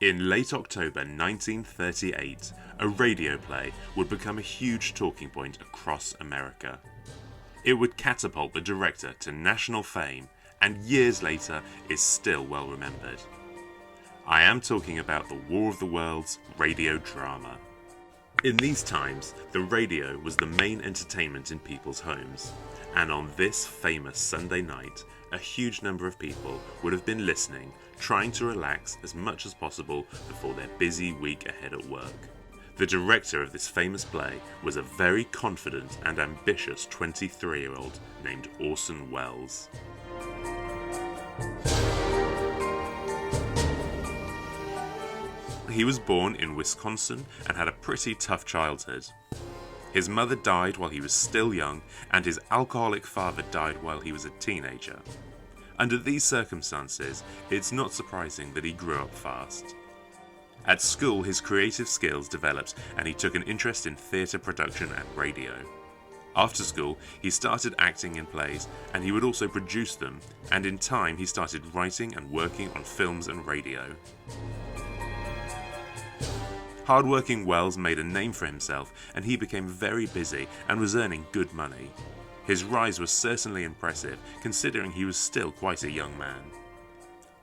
In late October 1938, a radio play would become a huge talking point across America. It would catapult the director to national fame, and years later is still well remembered. I am talking about the War of the Worlds radio drama. In these times, the radio was the main entertainment in people's homes, and on this famous Sunday night, a huge number of people would have been listening, trying to relax as much as possible before their busy week ahead at work. The director of this famous play was a very confident and ambitious 23-year-old named Orson Welles. He was born in Wisconsin and had a pretty tough childhood. His mother died while he was still young, and his alcoholic father died while he was a teenager. Under these circumstances, it's not surprising that he grew up fast. At school, his creative skills developed and he took an interest in theatre production and radio. After school, he started acting in plays, and he would also produce them, and in time he started writing and working on films and radio. Hard-working Welles made a name for himself, and he became very busy and was earning good money. His rise was certainly impressive, considering he was still quite a young man.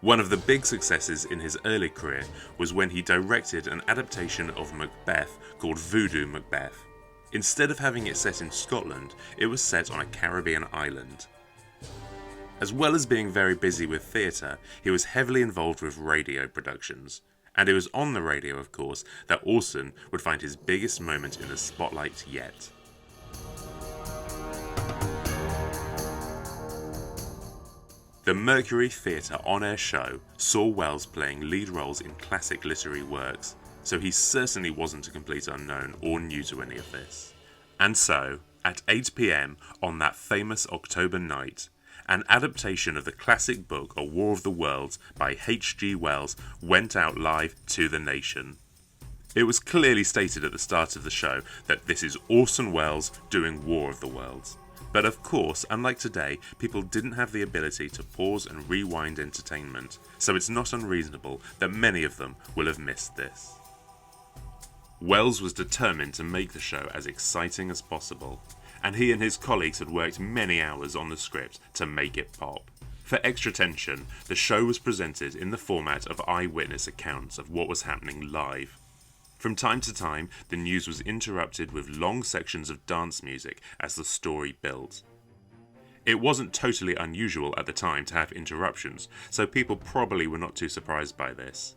One of the big successes in his early career was when he directed an adaptation of Macbeth called Voodoo Macbeth. Instead of having it set in Scotland, it was set on a Caribbean island. As well as being very busy with theatre, he was heavily involved with radio productions. And it was on the radio, of course, that Orson would find his biggest moment in the spotlight yet. The Mercury Theatre on-air show saw Welles playing lead roles in classic literary works, so he certainly wasn't a complete unknown or new to any of this. And so, at 8 p.m. on that famous October night, an adaptation of the classic book A War of the Worlds by H.G. Wells went out live to the nation. It was clearly stated at the start of the show that this is Orson Welles doing War of the Worlds. But of course, unlike today, people didn't have the ability to pause and rewind entertainment, so it's not unreasonable that many of them will have missed this. Welles was determined to make the show as exciting as possible, and he and his colleagues had worked many hours on the script to make it pop. For extra tension, the show was presented in the format of eyewitness accounts of what was happening live. From time to time, the news was interrupted with long sections of dance music as the story built. It wasn't totally unusual at the time to have interruptions, so people probably were not too surprised by this.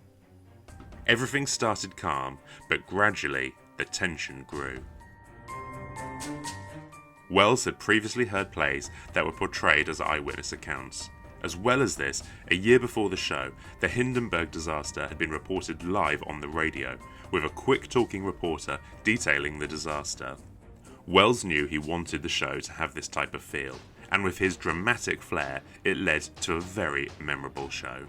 Everything started calm, but gradually the tension grew. Welles had previously heard plays that were portrayed as eyewitness accounts. As well as this, a year before the show, the Hindenburg disaster had been reported live on the radio, with a quick-talking reporter detailing the disaster. Welles knew he wanted the show to have this type of feel, and with his dramatic flair, it led to a very memorable show.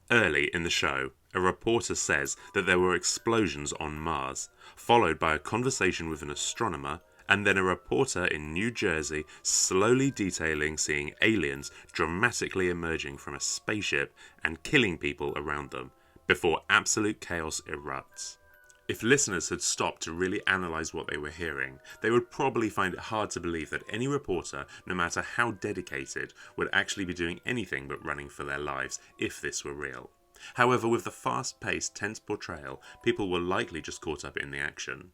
Early in the show, a reporter says that there were explosions on Mars, followed by a conversation with an astronomer, and then a reporter in New Jersey slowly detailing seeing aliens dramatically emerging from a spaceship and killing people around them, before absolute chaos erupts. If listeners had stopped to really analyse what they were hearing, they would probably find it hard to believe that any reporter, no matter how dedicated, would actually be doing anything but running for their lives if this were real. However, with the fast-paced, tense portrayal, people were likely just caught up in the action.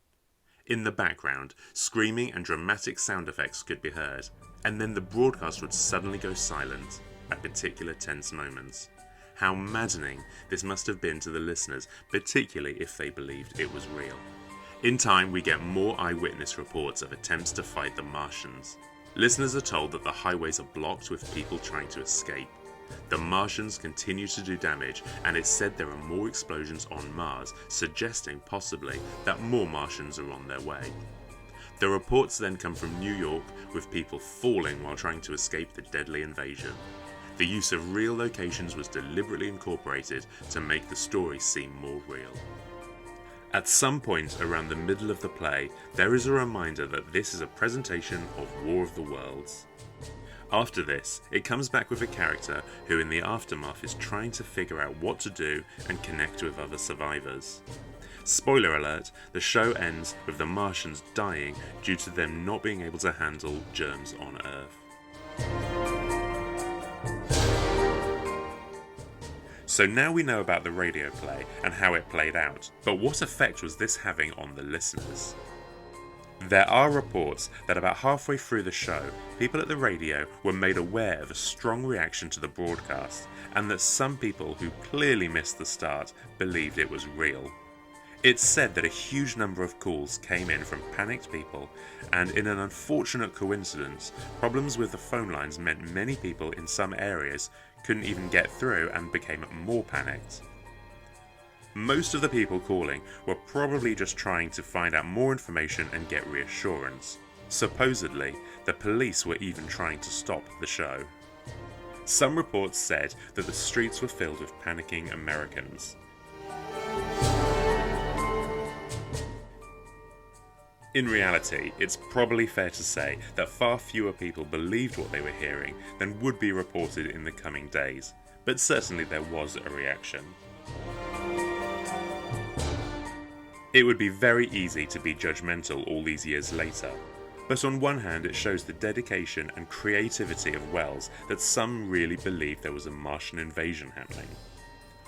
In the background, screaming and dramatic sound effects could be heard, and then the broadcast would suddenly go silent at particular tense moments. How maddening this must have been to the listeners, particularly if they believed it was real. In time, we get more eyewitness reports of attempts to fight the Martians. Listeners are told that the highways are blocked with people trying to escape. The Martians continue to do damage, and it's said there are more explosions on Mars, suggesting possibly that more Martians are on their way. The reports then come from New York, with people falling while trying to escape the deadly invasion. The use of real locations was deliberately incorporated to make the story seem more real. At some point around the middle of the play, there is a reminder that this is a presentation of War of the Worlds. After this, it comes back with a character who in the aftermath is trying to figure out what to do and connect with other survivors. Spoiler alert, the show ends with the Martians dying due to them not being able to handle germs on Earth. So now we know about the radio play and how it played out, but what effect was this having on the listeners? There are reports that about halfway through the show, people at the radio were made aware of a strong reaction to the broadcast, and that some people who clearly missed the start believed it was real. It's said that a huge number of calls came in from panicked people, and in an unfortunate coincidence, problems with the phone lines meant many people in some areas couldn't even get through and became more panicked. Most of the people calling were probably just trying to find out more information and get reassurance. Supposedly, the police were even trying to stop the show. Some reports said that the streets were filled with panicking Americans. In reality, it's probably fair to say that far fewer people believed what they were hearing than would be reported in the coming days, but certainly there was a reaction. It would be very easy to be judgmental all these years later, but on one hand it shows the dedication and creativity of Welles that some really believed there was a Martian invasion happening.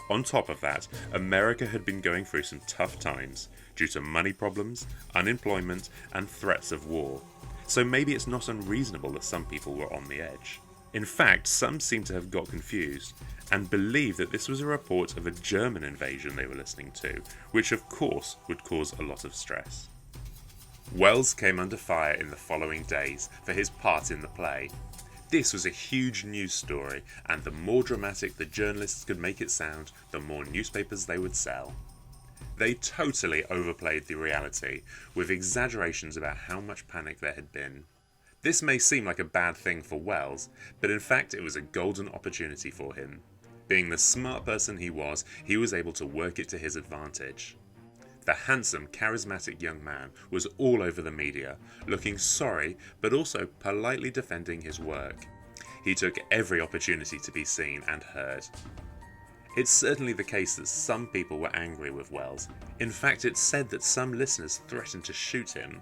On top of that, America had been going through some tough times due to money problems, unemployment, and threats of war, so maybe it's not unreasonable that some people were on the edge. In fact, some seem to have got confused and believed that this was a report of a German invasion they were listening to, which of course would cause a lot of stress. Welles came under fire in the following days for his part in the play. This was a huge news story, and the more dramatic the journalists could make it sound, the more newspapers they would sell. They totally overplayed the reality, with exaggerations about how much panic there had been. This may seem like a bad thing for Welles, but in fact it was a golden opportunity for him. Being the smart person he was able to work it to his advantage. The handsome, charismatic young man was all over the media, looking sorry but also politely defending his work. He took every opportunity to be seen and heard. It's certainly the case that some people were angry with Welles. In fact, it's said that some listeners threatened to shoot him.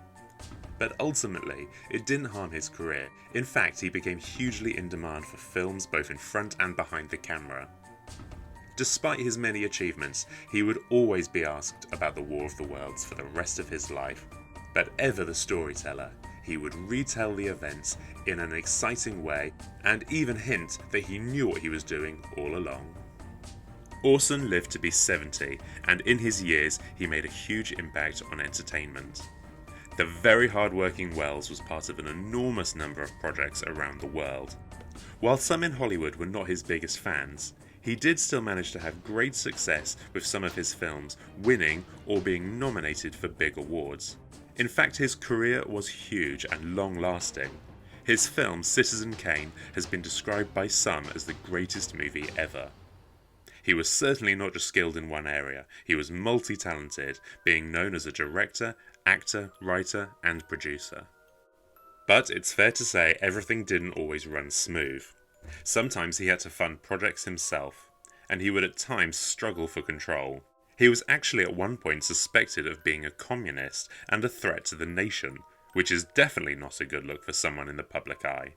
But ultimately, it didn't harm his career. In fact, he became hugely in demand for films both in front and behind the camera. Despite his many achievements, he would always be asked about the War of the Worlds for the rest of his life. But ever the storyteller, he would retell the events in an exciting way and even hint that he knew what he was doing all along. Orson lived to be 70, and in his years he made a huge impact on entertainment. The very hard-working Welles was part of an enormous number of projects around the world. While some in Hollywood were not his biggest fans, he did still manage to have great success with some of his films winning or being nominated for big awards. In fact, his career was huge and long-lasting. His film Citizen Kane has been described by some as the greatest movie ever. He was certainly not just skilled in one area, he was multi-talented, being known as a director, actor, writer, and producer. But it's fair to say everything didn't always run smooth. Sometimes he had to fund projects himself, and he would at times struggle for control. He was actually at one point suspected of being a communist and a threat to the nation, which is definitely not a good look for someone in the public eye.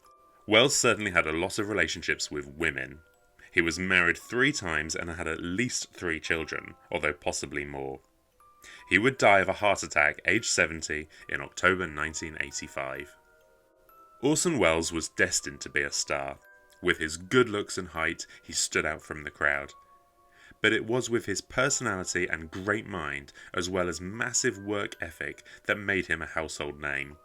Welles certainly had a lot of relationships with women. He was married 3 times and had at least 3 children, although possibly more. He would die of a heart attack aged 70 in October 1985. Orson Welles was destined to be a star. With his good looks and height, he stood out from the crowd. But it was with his personality and great mind, as well as massive work ethic, that made him a household name.